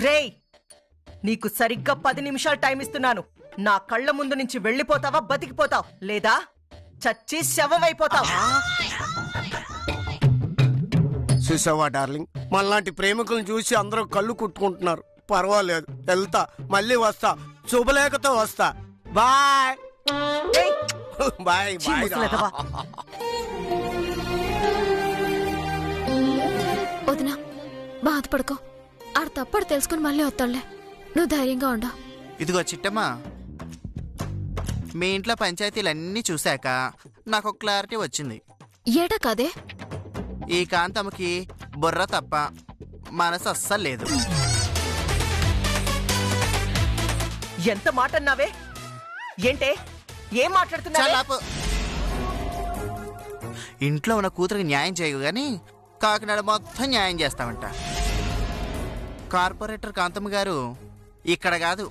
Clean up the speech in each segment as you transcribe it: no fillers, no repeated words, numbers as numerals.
రేయ్, నీకు సరిగ్గా 10 నిమిషాలు టైం ఇస్తున్నాను. నా కళ్ళ ముందు నుంచి వెళ్ళిపోతావా, బతికిపోతావు, లేదా చచ్చి శవమైపోతావు. చూసావా డార్లింగ్, మనలాంటి ప్రేమికులను చూసి అందరూ కళ్ళు కుట్టుకుంటున్నారు. పర్వాలేదు, వెళ్తా, మళ్ళీ వస్తా, శుభలేఖతో వస్తా. Bye bye bye. వదినా, బాధపడుకో. ఆడ తప్పడు తెలుసుకుని మళ్ళీ వస్తాడులే. నువ్వు ధైర్యంగా ఉండు. ఇదిగో చిట్టమ్మా, మీ ఇంట్లో పంచాయతీలన్నీ చూశాక నాకు ఒక క్లారిటీ వచ్చింది. ఏటా కాదే? ఈ కాంతమ్మకి బుర్ర తప్ప మనసు అస్సలు లేదు. ఎంత మాట అన్నావే? ఏంటే, ఏం మాట్లాడుతున్నావు? ఇంట్లో ఉన్న కూతురికి న్యాయం చేయవు గాని కాకినాడ మొత్తం న్యాయం చేస్తామంట. కార్పొరేటర్ కాంతమ్మ గారు ఇక్కడ కాదు,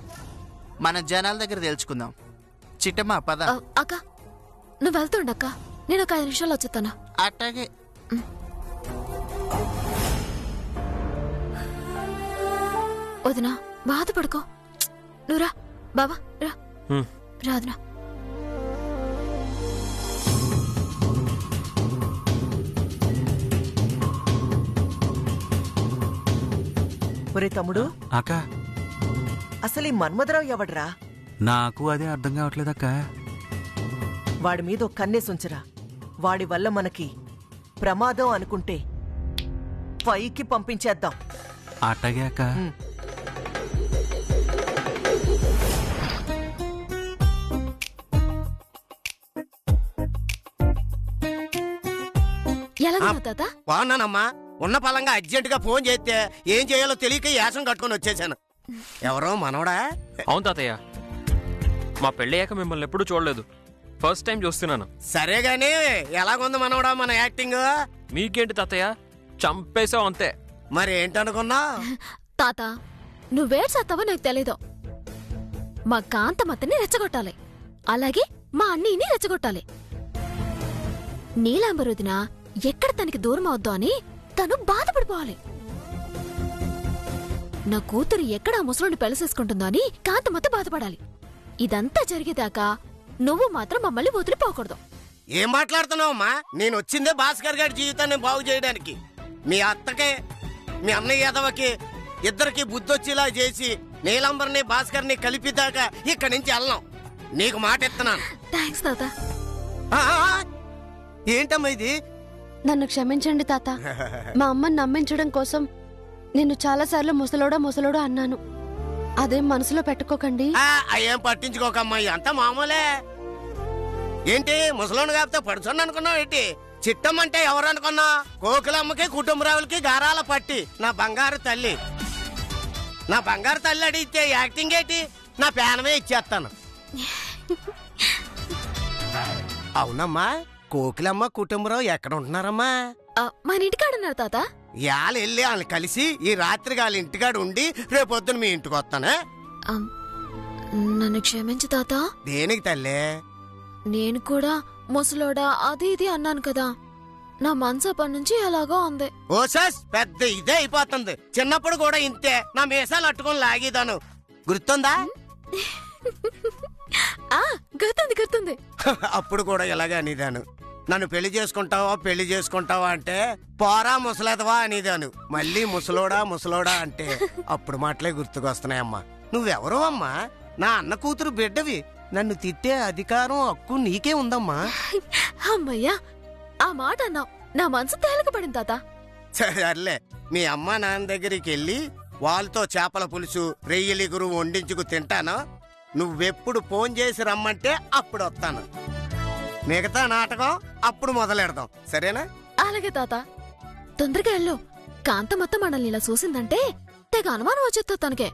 మన జనాల దగ్గర తెలుసుకుందాం. చిట్టమ్మా పద. అక్క, నువ్వు వెళ్తుండక్క, నేను ఒక 5 నిమిషాలు వచ్చేస్తాను. అట్టాగే. వదినా, బాధపడుకో. నువ్వు రా బాబా, రా రాదునా. ఒరే తమ్ముడు, అక్క, అసలు ఈ మన్మధరావు ఎవడ్రా? నాకు అదే అర్థం కావట్లేదక్క. వాడి మీద ఒక కన్నేసుంచరా. వాడి వల్ల మనకి ప్రమాదం అనుకుంటే పైకి పంపించేద్దాం. అట్టగే అక్క. ఎలాగో తాత? బాగున్నానమ్మా. ఉన్న పలంగా అర్జెంట్ గా ఫోన్ చేస్తే ఏం చేయాలో తెలియక యాసం కట్టుకుని వచ్చేసాను. ఎవరో మనవడా? అవును తాతయ్య, మా పెళ్ళయ్యాక మిమ్మల్ని ఎప్పుడు చూడలేదు, ఫస్ట్ టైం చూస్తున్నాను. సరే గాని ఎలాగుంది మనవడా మన యాక్టింగ్? మీకేంటి తాతయ్య, చంపేశావు అంతే. మరి ఏంటనుకున్నా? తాత, నువ్వేడ్చేస్తావో నాకు తెలీదు. మా కాంతమత్తని రెచ్చగొట్టాలి, అలాగే మా అన్నీని రెచ్చగొట్టాలి. నీలాంబరుదిన ఎక్కడ తనకి దూరం అవుద్దో అని తను బాధపడిపోవాలి. నా కూతురు ఎక్కడ ఆ ముసలుని పెళ్లిసేసుకుంటుందో అని కాంతమత్త బాధపడాలి. ఇదంతా జరిగేదాకా నువ్వు మాత్రం మమ్మల్ని వదిలిపోకూడదు. ఏం మాట్లాడుతున్నావమ్మా? నేను వచ్చిందే భాస్కర్ గారి జీవితాన్ని బాగు చేయడానికి. మీ అత్తకే మీ అన్నయ్య యాదవకి ఇద్దరికి బుద్ధొచ్చేలా చేసి నీలంబర్ని భాస్కర్ని కలిపిదాకా ఇక్కడి నుంచి వెళ్ళాం. నీకు మాట ఇస్తున్నాను. థ్యాంక్స్ తాత. ఏంటమ్మా ఇది? నన్ను క్షమించండి తాత. మా అమ్మని నమ్మించడం కోసం నేను చాలాసార్లు ముసలోడా అన్నాను. అదేం మనసులో పెట్టుకోకండి. అయ్యేం పట్టించుకోకమ్మా, అంతా మామూలే. ఏంటి ముసలోడు కాకపోతే పడుచుని అనుకున్నావు ఏంటి? చిట్టమ్మంటే ఎవరు అనుకున్నా? కోకిలమ్మకి కుటుంబరావులకి గారాల పట్టి నా బంగారు తల్లి. నా బంగారు తల్లి అడిగితే యాక్టింగ్ ఏంటి? నా పేనమే ఇచ్చేస్తాను. అవునమ్మా, కోకిలమ్మ కుటుంబరావు ఎక్కడ ఉంటున్నారమ్మా? మన ఇంటికాడున్నారు తాత. ఇవాళ వెళ్ళి వాళ్ళని కలిసి ఈ రాత్రికి వాళ్ళ ఇంటికాడ ఉండి రేపొద్దున మీ ఇంటికి వస్తానే. నన్ను క్షమించు తాత. దేనికి తల్లే? నేను కూడా ముసలోడా అది ఇది అన్నాను కదా, నా మనసు అప్పటి నుంచి ఎలాగో ఉంది. ఓసాస్ పెద్ద ఇదే అయిపోతుంది. చిన్నప్పుడు కూడా ఇంతే, నా మీసాలు అట్టుకొని లాగేదాను. గుర్తుందా? గుర్తుంది. అప్పుడు కూడా ఇలాగే అనేదాను. నన్ను పెళ్లి చేసుకుంటావా అంటే పోరా ముసలేదవా అనేదాను. మళ్ళీ ముసలోడా అంటే అప్పుడు మాటలే గుర్తుకొస్తున్నాయమ్మా. నువ్వెవరో అమ్మా? నా అన్న కూతురు బిడ్డవి. నన్ను తిట్టే అధికారం హక్కు నీకే ఉందమ్మా. అమ్మయ్యా, ఆ మాట అన్నావు, నా మనసు తేలికపడింది తాత. సర్లే, మీ అమ్మ నాన్న దగ్గరికి వెళ్ళి వాళ్ళతో చేపల పులుసు రెయ్యలిగురు వండించుకు తింటాను. నువ్వెప్పుడు ఫోన్ చేసి రమ్మంటే అప్పుడు వస్తాను. మిగతా నాటకం అప్పుడు మొదలెడదాం, సరేనా? అలాగే తాత, తొందరగా వెళ్ళు. కాంతమత్త మనల్ని ఇలా చూసిందంటే తెగ అనుమానం వచ్చేస్తా తనకే.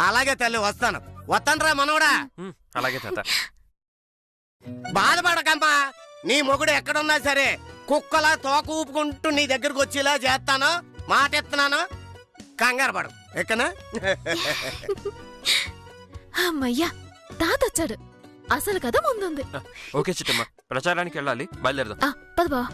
అలాగే తల్లి, వస్తాను రా మనవడా. అలాగే తాత. బాధపడకమ్మా, నీ మొగుడు ఎక్కడున్నా సరే కుక్కలా తోక ఊపుకుంటూ నీ దగ్గరకు వచ్చేలా చేస్తాను. మాట ఎత్తున్నాను, కంగారు పడు. ఎక్కనా? అమ్మయ్యా, తాత వచ్చాడు. అసలు కథ ముందుంది. ఓకే చిట్టమ్మ, ప్రచారానికి వెళ్ళాలి, బయలుదేరదాం. పద బావా.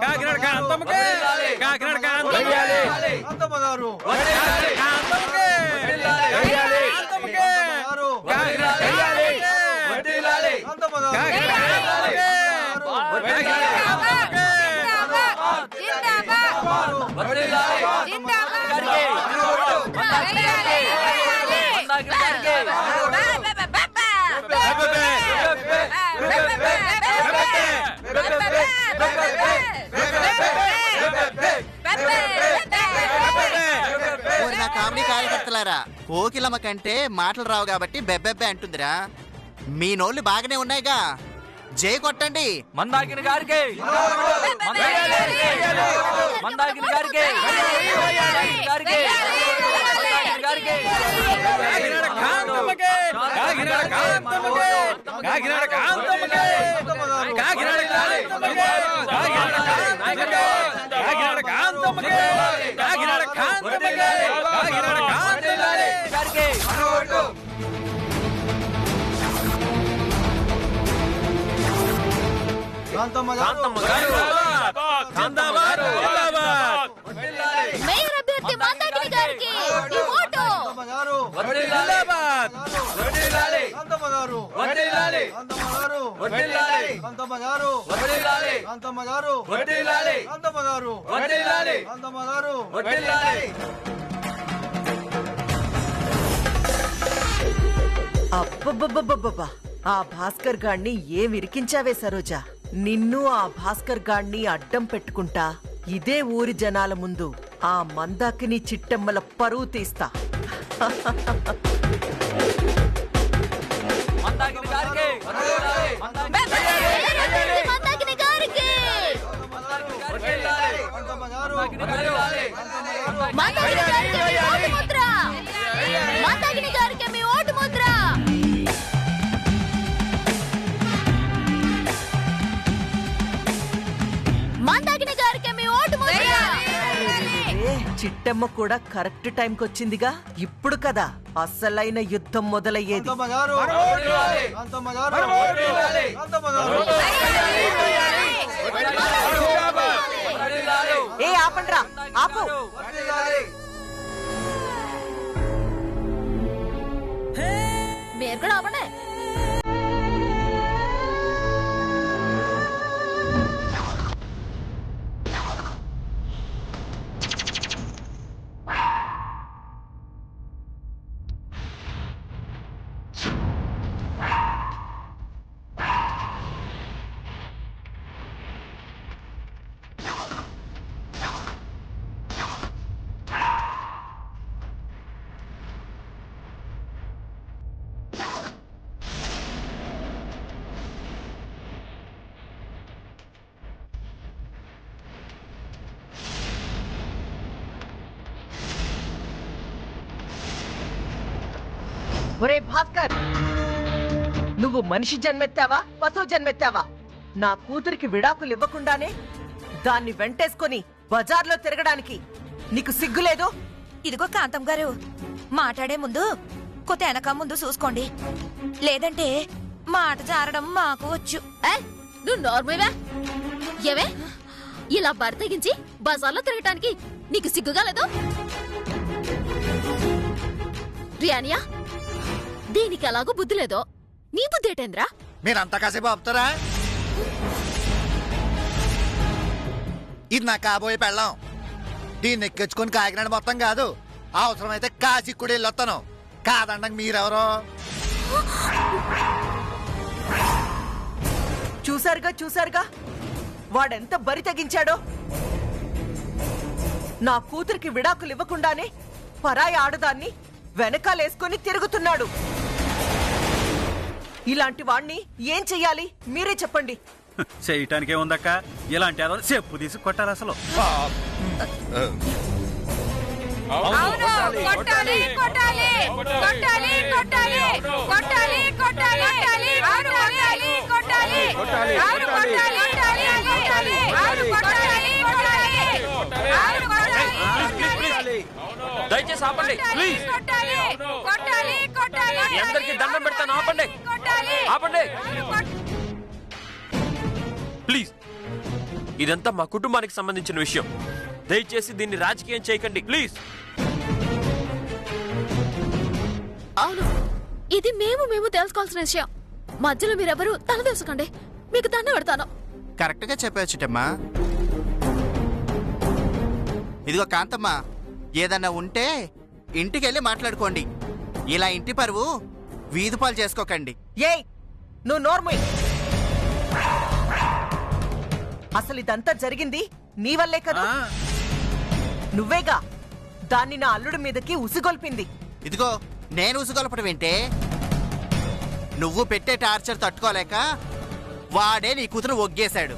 కాకినాడ కాంతమ్మకే కాకినాడ కాంతమ్మకే కాంతమ్మగారు కాంతమ్మకే కాంతమ్మకే నా కామెడీ కార్యకర్తలారా, కోకిలమ్మ కంటే మాటలు రావు కాబట్టి బెబ్బెబ్బే అంటుందిరా. మీ నోళ్ళు బాగానే ఉన్నాయిగా, జై కొట్టండి. మందాకిని గారికి మందాకిని గారికి మేయర్ అభ్యర్థి మందాకిని గారికి ఈ ఓటు. అబ్బబ్బబ్బబ్బబ్బా, ఆ భాస్కర్ గాడిని ఏం ఇరికించావే సరోజా. నిన్ను ఆ భాస్కర్ గాడిని అడ్డం పెట్టుకుంటా ఇదే ఊరి జనాల ముందు ఆ మందాకిని చిట్టెమ్మల పరువు తీస్తా. మందాకిని గారికి మందాకిని గారికి మందాకిని గారికి మీ ఓటు ముద్ర. మందాకిని గారికి మీ ఓటు ముద్ర. మందాకిని గారికి మీ ఓటు ముద్ర. ఏ, చిట్టెమ్మ కూడా కరెక్ట్ టైంకి వచ్చిందిగా. ఇప్పుడు కదా అసలైన యుద్ధం మొదలయ్యేది. ఏ ఆపండ్రా, ఆపు. మీరు కూడా ఆపండి. ఒరే భాస్కర్, నువ్వు మనిషి జన్మెత్తావా పశువు జన్మెత్తావా? నా కూతురికి విడాకులు ఇవ్వకుండానే దాన్ని వెంటేసుకొని బజార్లో తిరగడానికి నీకు సిగ్గులేదు? ఇదిగో కాంతం గారు, మాట్లాడే ముందు కొత్త వెనక ముందు చూసుకోండి, లేదంటే మాట జారడం మాకు వచ్చు. నువ్వు నార్మల్వా? ఏవే ఇలా బరితెగించి బజార్లో తిరగటానికి నీకు సిగ్గుగా లేదు? రియానియా, దీనికి ఎలాగో బుద్ధి లేదో నీ బుద్ధి ఏటేంద్రా? మీరంతా కాసేపు ఆపుతారా? ఇది నా కాబోయే పెళ్ళాం. దీన్ని ఎక్కించుకొని కాకినాడ మొత్తం కాదు, అవసరమైతే కాశీ కూడా వెళ్ళొస్తాను. కాదండక మీరెవరో చూసారుగా వాడెంత బరి తెగించాడో. నా కూతురికి విడాకులు ఇవ్వకుండానే పరాయి ఆడదాన్ని వెనకాలేసుకొని తిరుగుతున్నాడు. ఇలాంటి వాణ్ణి ఏం చెయ్యాలి మీరే చెప్పండి. చేయటానికే ఉందక్క, ఇలాంటి ఏదో చెప్పు తీసి కొట్టాలి అసలు. దయచేసి ఆపండి ప్లీజ్. అందరికి దండం పెడతాను, ఆపండి ఆపండి ప్లీజ్. ఇదంతా మా కుటుంబానికి సంబంధించిన విషయం. దయచేసి దీన్ని రాజకీయం చేయకండి ప్లీజ్. అవును, ఇది మేము తెలుసుకోవాల్సిన విషయం. మధ్యలో మీరెవరు తలదూసుకోండి, మీకు దండ పెడతాను. కరెక్ట్ గా చెప్పావు చిట్టమ్మా. ఇదిగో కాంతమ్మా, ఏదన్నా ఉంటే ఇంటికెళ్ళి మాట్లాడుకోండి. ఇలా ఇంటి పరువు వీధి పాలు చేసుకోకండి. ఏయ్, నువ్వు నోర్మల్. అసలు ఇదంతా జరిగింది నీ వల్లే కదా. నువ్వేగా దాన్ని నా అల్లుడి మీదకి ఉసిగొల్పింది. ఇదిగో నేను ఉసుగొలపడం ఏంటే? నువ్వు పెట్టే టార్చర్ తట్టుకోలేక వాడే నీ కూతురు ఒగ్గేశాడు.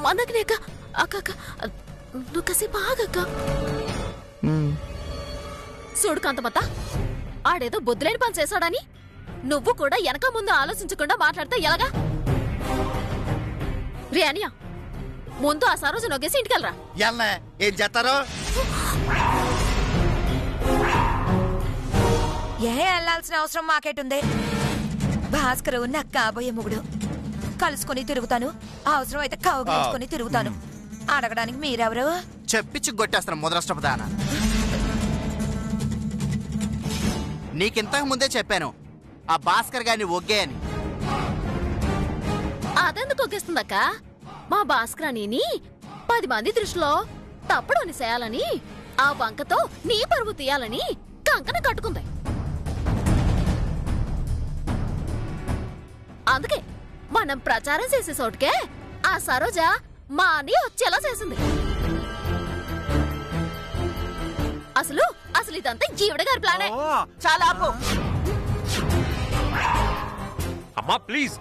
మనకి అక్క నువ్వు కాసేపు ఆగక్క. చూడు కాంతమత్త, ఆడేదో బొద్దులేని పని చేశాడని నువ్వు కూడా వెనక ముందు ఆలోచించకుండా మాట్లాడితే ఎలాగా? రియానియా, ముందు ఆ సరోజు నొగ్గేసి ఇంటికెళ్ళరా. ఏం చేస్తారు? వెళ్లాల్సిన అవసరం మాకేటుంది. భాస్కర్ నాకు కాబోయే మొగుడు. కలుసుకొని తిరుగుతాను, అవసరం అయితే కౌగిలించుకొని తిరుగుతాను. అడగడానికి మీరెవరు? చెప్పిచ్చి కొట్టేస్తాను ముదరష్టపదాన. నీకింతకు ముందే చెప్పాను ఆ భాస్కర్ గారిని ఒగ్గే అని. అదెందుకు ఒగ్గేస్తుందక్క? మా భాస్కరాణిని 10 మంది దృష్టిలో తప్పుడు అని చేయాలని, ఆ వంకతో నీ పరువు తీయాలని కంకణ కట్టుకుంది. అందుకే మనం ప్రచారం చేసే చోటుకే ఆ సరోజ మా అని వచ్చేలా చేసింది. అసలు ఇదంతా ఈవిడ గారి ప్లానే. చాలా ఆపు. అమ్మా ప్లీజ్.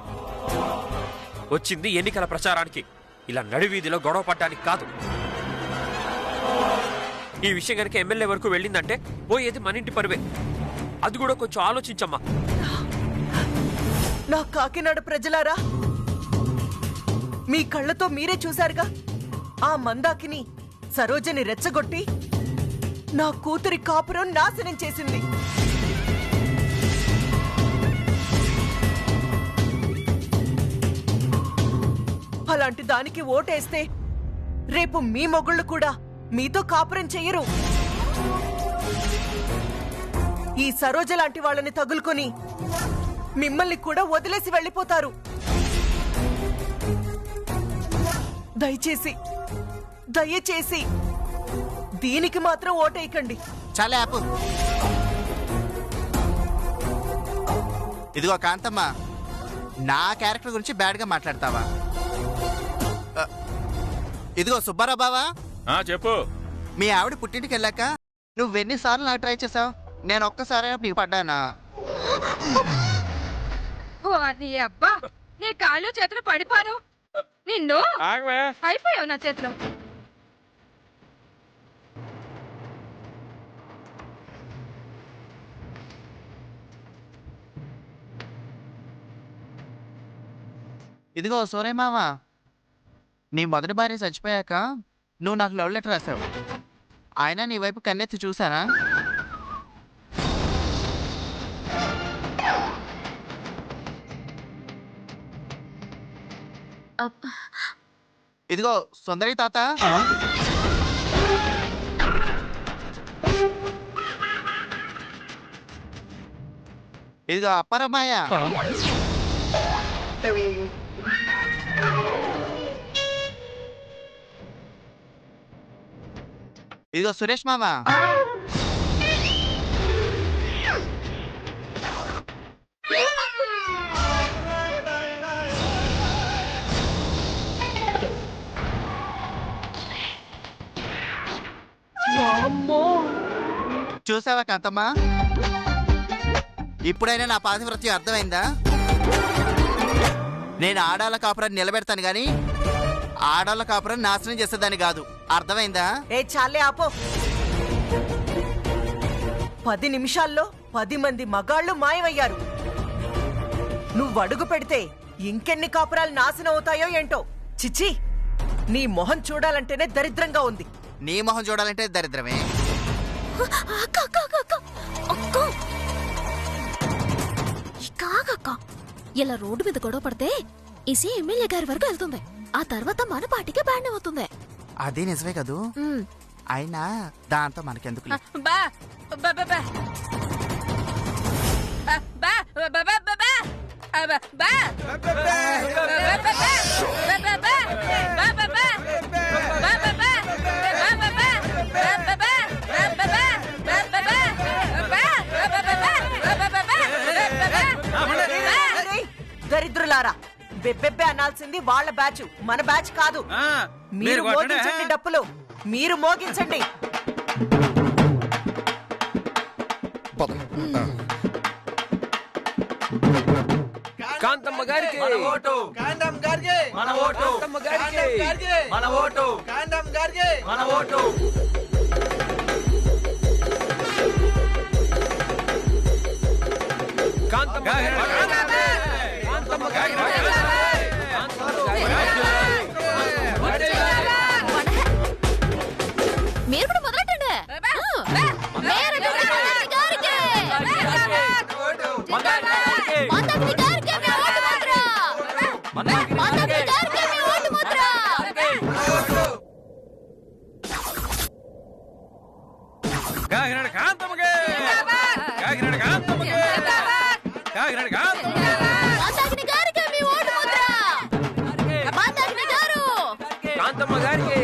వచ్చింది ఎన్నికల ప్రచారానికి, ఇలా నడివీధిలో గొడవ పడ్డానికి కాదు. ఈ విషయం కనుక ఎమ్మెల్యే వరకు వెళ్ళిందంటే పోయేది మన ఇంటి పరువే. అది కూడా కొంచెం ఆలోచించమ్మా. నా కాకినాడ ప్రజలారా, మీ కళ్ళతో మీరే చూశారుగా, ఆ మందాకిని సరోజని రెచ్చగొట్టి నా కూతురి కాపురం నాశనం చేసింది. అలాంటి దానికి ఓటేస్తే రేపు మీ మొగుళ్ళు కూడా మీతో కాపురం చెయ్యరు. ఈ సరోజ లాంటి వాళ్ళని తగులుకొని మిమ్మల్ని కూడా వదిలేసి వెళ్ళిపోతారు. దయచేసి దీనికి మాత్రం ఓటేయకండి. చాలా ఆపు. ఇదిగో కాంతమ్మ, నా క్యారెక్టర్ గురించి బ్యాడ్ గా మాట్లాడతావా? ఇదిగో సుబ్బారావు బావా, చెప్పు. మీ ఆవిడ పుట్టింటికి వెళ్ళాక నువ్వెన్నిసార్లు నాకు ట్రై చేసావు? నేను ఒక్కసారి నీకు పడ్డానా? అబ్బా, నీ కాళ్ళు చేతులు పడిపోను. నిన్ను అయిపోయావు నా చేతిలో. ఇదిగో సోరే మామ, నీ మొదటి భార్య చచ్చిపోయాక నువ్వు నాకు లవ్ లెటర్ రాసావు. ఆయన నీ వైపు కన్నెత్తి చూసానా? ఇదిగో సుందరి తాత, ఇదిగో అప్పరమ్మాయ, ఇదిగో సురేష్ మామ, చూసావా కాంతమ్మా? ఇప్పుడైనా నా పాతివ్రత్యం అర్థమైందా? నేను ఆడాళ్ళ కాపురాన్ని నిలబెడతాను గాని ఆడాళ్ళ కాపురాన్ని నాశనం చేసేదాన్ని కాదు. అర్థమైందా? ఏ చాలే ఆపో. 10 నిమిషాల్లో 10 మంది మగాళ్ళు మాయమయ్యారు. నువ్వు అడుగు పెడితే ఇంకెన్ని కాపురాలు నాశనం అవుతాయో ఏంటో. చిచ్చి, నీ మొహం చూడాలంటేనే దరిద్రంగా ఉంది. నీ మొహం చూడాలంటే దరిద్రమే. ఇలా రోడ్డు మీద గొడవ పడితే ఇసే ఎమ్మెల్యే గారి వరకు వెళ్తుంది. ఆ తర్వాత మన పార్టీకే బ్యాన్ అవుతుంది. అదే నిజమే కదూ. అయినా దాంతో మనకెందుకు. బా బా బా బా బా బా బా బా బా దరిద్రులారా, బెబ్బెబ్బే అనాల్సింది వాళ్ళ బ్యాచ్, మన బ్యాచ్ కాదు. మీరు మోగించండి డప్పులు, మీరు మోగించండి. కాంతమ్మ గారికి ఓటు, కాండం గారికి మన ఓటు, కాంతమ్మ గారికి మన ఓటు, కాండం గారికి మన ఓటు. కాంతమ్మ మీరు కూడా మొదలెట్టండి. కాకినాడ కాంతమ్మకే, కాకినాడ కాంతమ్మకే, కాకినాడ కాంతమ్మకే. కాంతమ్మ గారికి,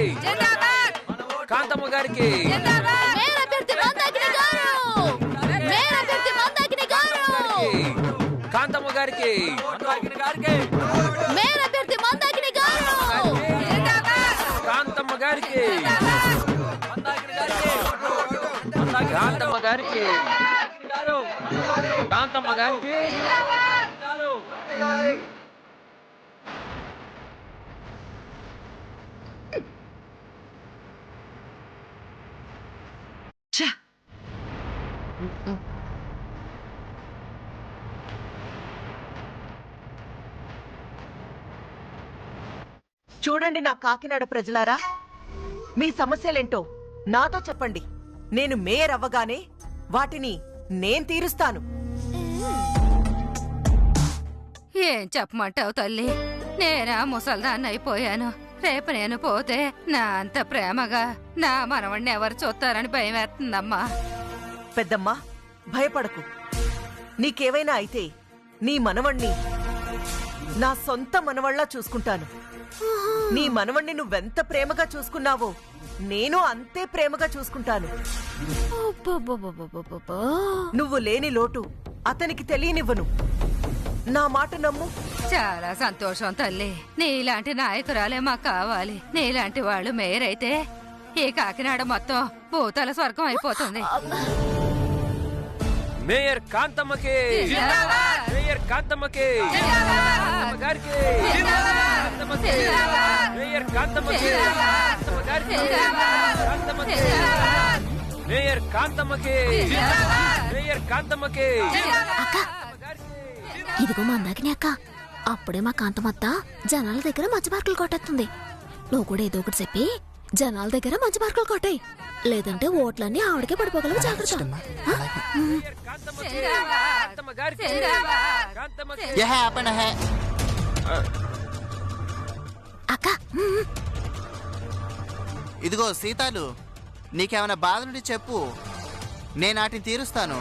కాంతమ్మ గారికి, కాంతమ్మ గారికి, కాంతమ్మ గారికి, కాంతమ్మ గారికి, కాంతమ్మ గారికి. చూడండి నా కాకినాడ ప్రజలారా, మీ సమస్యలేంటో నాతో చెప్పండి. నేను మేయర్ అవ్వగానే వాటిని నేను తీరుస్తాను. ఏం చెప్పమంటావు తల్లి? నేనా ముసల్దాన్ని అయిపోయాను. రేపు నేను పోతే నా అంత ప్రేమగా నా మనవణ్ణి ఎవరు చూస్తారని భయం వేస్తుందమ్మా. పెద్దమ్మా, భయపడకు. నీకేవైనా అయితే నీ మనవణ్ణి నా సొంత మనవళ్ళ చూసుకుంటాను. నీ మనవణ్ణి నువ్వెంత ప్రేమగా చూసుకున్నావో నేను అంతే ప్రేమగా చూసుకుంటాను. నువ్వు లేని లోటు అతనికి తెలియనివ్వను. నా మాట నమ్ము. చాలా సంతోషం తల్లి. నీలాంటి నాయకురాలే మాకు కావాలి. నీలాంటి వాళ్ళు మేయర్ అయితే ఈ కాకినాడ మొత్తం భూతల స్వర్గం అయిపోతుంది. మేయర్ కాంతమ్మకి, మేయర్ కాంతమ్మకి, గారికి, మేయర్ కాంతమ్మకి, మేయర్ కాంతమ్మకి, మేయర్ కాంతమ్మకి. ఇదిగో మందాకిని అక్క, అప్పుడే మా కాంతమత్త జనాల దగ్గర మంచి మార్కులు కొట్టేస్తుంది. నువ్వు కూడా ఏదో ఒకటి చెప్పి జనాల దగ్గర మంచి మార్కులు కొట్టాయి, లేదంటే ఓట్లన్నీ ఆవిడకే పడిపోగలవు. జాగ్రత్త. అక్క, ఇదిగో సీతాలు, నీకేమైనా బాధలుండి చెప్పు, నేను వాటిని తీరుస్తాను.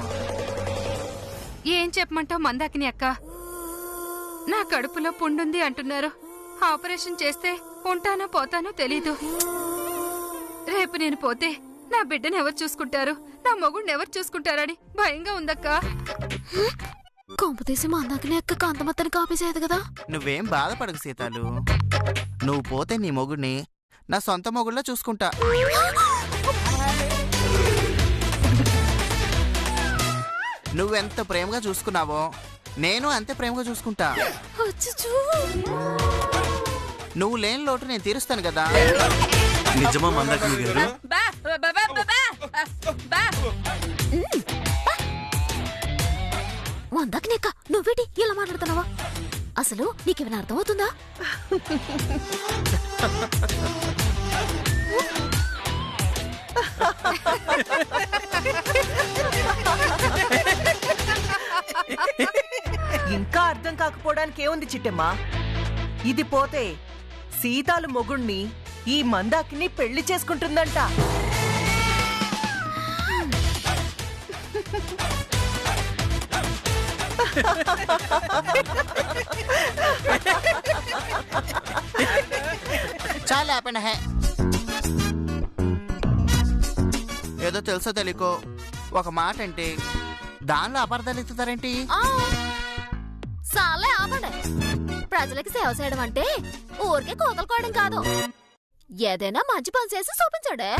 ఏం చెప్పమంటావు మందాకిని అక్క? నా కడుపులో పుండుంది అంటున్నారు. ఆపరేషన్ చేస్తే ఉంటానో పోతానో తెలీదు. రేపు నేను పోతే నా బిడ్డను ఎవరు చూసుకుంటారు, నా మొగుడిని ఎవరు చూసుకుంటారని భయంగా ఉందక్క. కొంపు తీసి మందాకిని అక్క కాంతమత్తని కాపేసేది కదా. నువ్వేం బాధపడకు సీతాలు, నువ్వు పోతే నీ మొగుడిని నా సొంత మొగుళ్ళ చూసుకుంటా. నువ్వెంత ప్రేమగా చూసుకున్నావో నేను అంతే ప్రేమగా చూసుకుంటా. నువ్వు లేని లోటు నేను తీరుస్తాను కదా. నిజమా మందాకిని గారు? మందాకిని అక్క, నువ్వేటి ఇలా మాట్లాడుతున్నావా? అసలు నీకేమైనా అర్థమవుతుందా? ఇంకా అర్థం కాకపోవడానికి ఏముంది చిట్టమ్మా? ఇది పోతే సీతాలు మొగుణ్ణి ఈ మందాకిని పెళ్లి చేసుకుంటుందంట. చాలా ఆపండి హే. ఏదో తెలుసో తెలియకో ఒక మాట అంటే దానిలో అపార్థాలు ఎత్తుతారేంటి? సాలే ఆపండి. ప్రజలకి సేవ చేయడం అంటే ఊరికే కోతలు కోయడం కాదు, ఏదైనా మంచి పని చేసి చూపించండి.